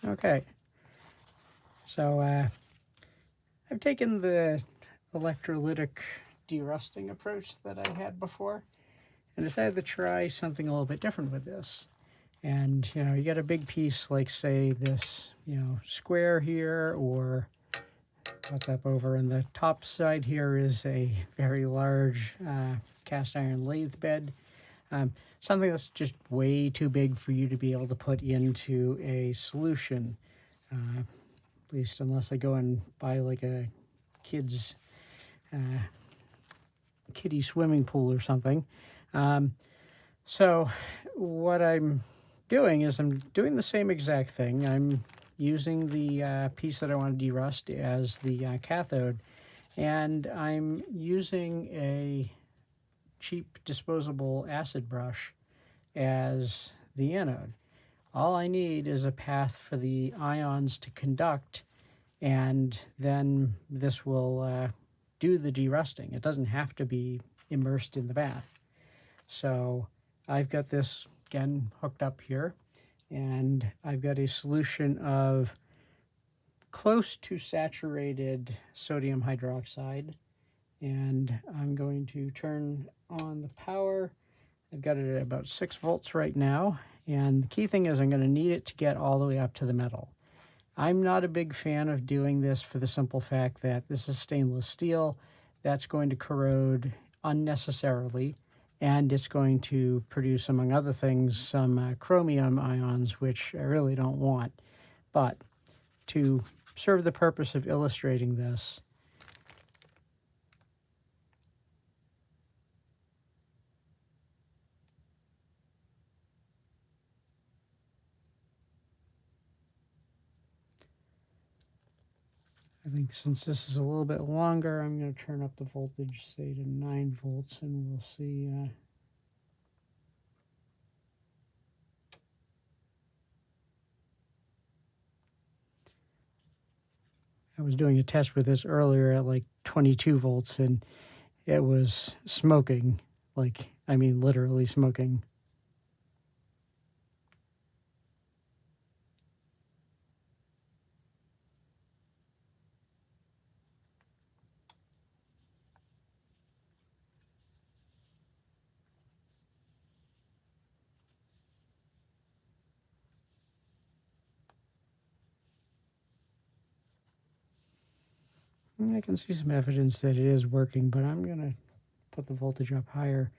Okay, so I've taken the electrolytic derusting approach that I had before and decided to try something a little bit different with this. And, you get a big piece like, say, this, square here, or what's up over in the top side here is a very large cast iron lathe bed. Something that's just way too big for you to be able to put into a solution. At least unless I go and buy like a kiddie swimming pool or something. So what I'm doing is I'm doing the same exact thing. I'm using the piece that I want to derust as the cathode, and I'm using a cheap disposable acid brush as the anode. All I need is a path for the ions to conduct, and then this will do the derusting. It doesn't have to be immersed in the bath. So I've got this, again, hooked up here, and I've got a solution of close to saturated sodium hydroxide, and I'm going to turn on the power. I've got it at about 6 volts right now, and the key thing is I'm going to need it to get all the way up to the metal. I'm not a big fan of doing this for the simple fact that this is stainless steel. That's going to corrode unnecessarily, and it's going to produce, among other things, some chromium ions, which I really don't want. But to serve the purpose of illustrating this, I think since this is a little bit longer, I'm going to turn up the voltage, say, to 9 volts, and we'll see. I was doing a test with this earlier at like 22 volts, and it was smoking. Like, I mean, literally smoking. I can see some evidence that it is working, but I'm going to put the voltage up higher.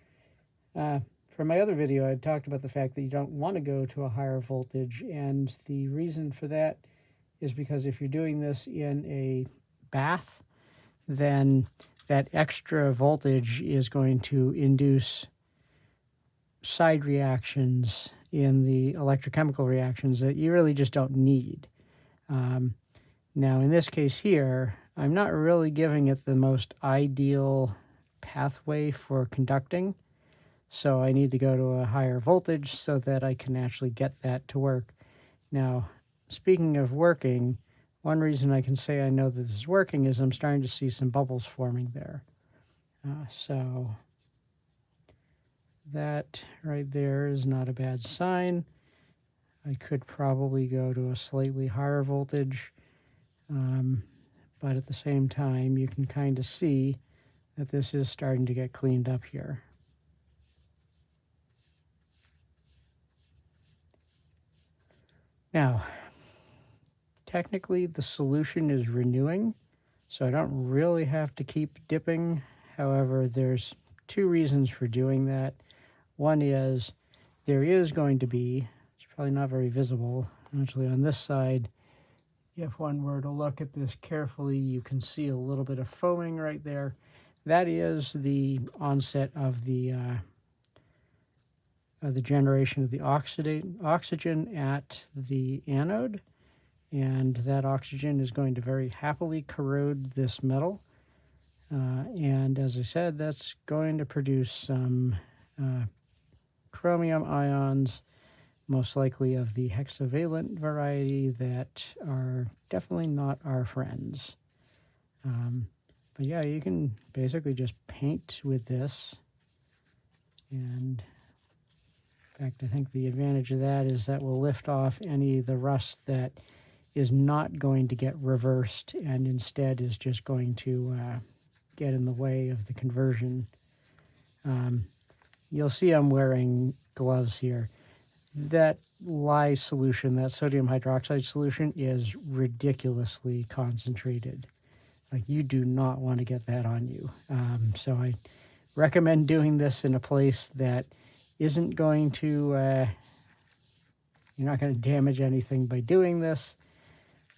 For my other video, I talked about the fact that you don't want to go to a higher voltage, and the reason for that is because if you're doing this in a bath, then that extra voltage is going to induce side reactions in the electrochemical reactions that you really just don't need. Now, in this case here, I'm not really giving it the most ideal pathway for conducting, so I need to go to a higher voltage so that I can actually get that to work. Now, speaking of working, one reason I can say I know that this is working is I'm starting to see some bubbles forming there. So that right there is not a bad sign. I could probably go to a slightly higher voltage, but at the same time, you can kind of see that this is starting to get cleaned up here. Now, technically the solution is renewing, so I don't really have to keep dipping. However, there's 2 reasons for doing that. One is there is going to be, it's probably not very visible, actually on this side, if one were to look at this carefully, you can see a little bit of foaming right there. That is the onset of the generation of the oxygen at the anode, and that oxygen is going to very happily corrode this metal. And as I said, that's going to produce some chromium ions, most likely of the hexavalent variety, that are definitely not our friends. But yeah, you can basically just paint with this, and In fact, I think the advantage of that is that will lift off any of the rust that is not going to get reversed and instead is just going to get in the way of the conversion. You'll see I'm wearing gloves here. That lye solution, that sodium hydroxide solution, is ridiculously concentrated. Like, you do not want to get that on you. So I recommend doing this in a place that isn't going to, you're not going to damage anything by doing this.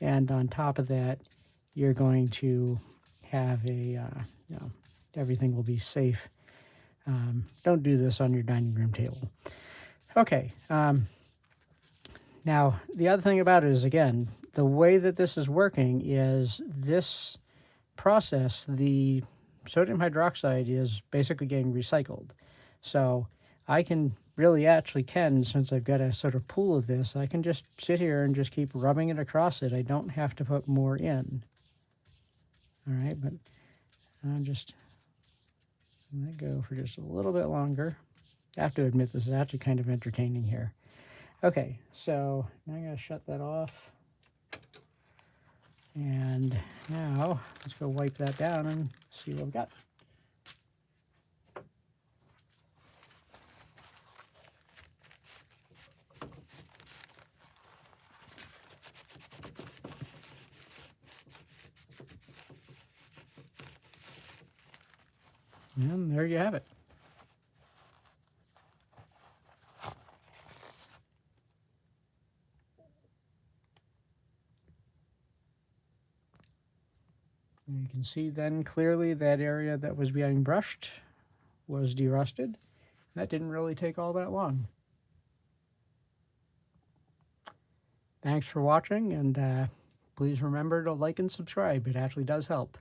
And on top of that, you're going to have everything will be safe. Don't do this on your dining room table. Okay. Now, the other thing about it is, again, the way that this is working is this process, the sodium hydroxide is basically getting recycled. So I can since I've got a sort of pool of this, I can just sit here and just keep rubbing it across it. I don't have to put more in. All right, but I'll just let go for just a little bit longer. I have to admit, this is actually kind of entertaining here. Okay, so now I'm going to shut that off. And now let's go wipe that down and see what we've got. And there you have it. And you can see then clearly that area that was being brushed was derusted. That didn't really take all that long. Thanks for watching, and please remember to like and subscribe. It actually does help.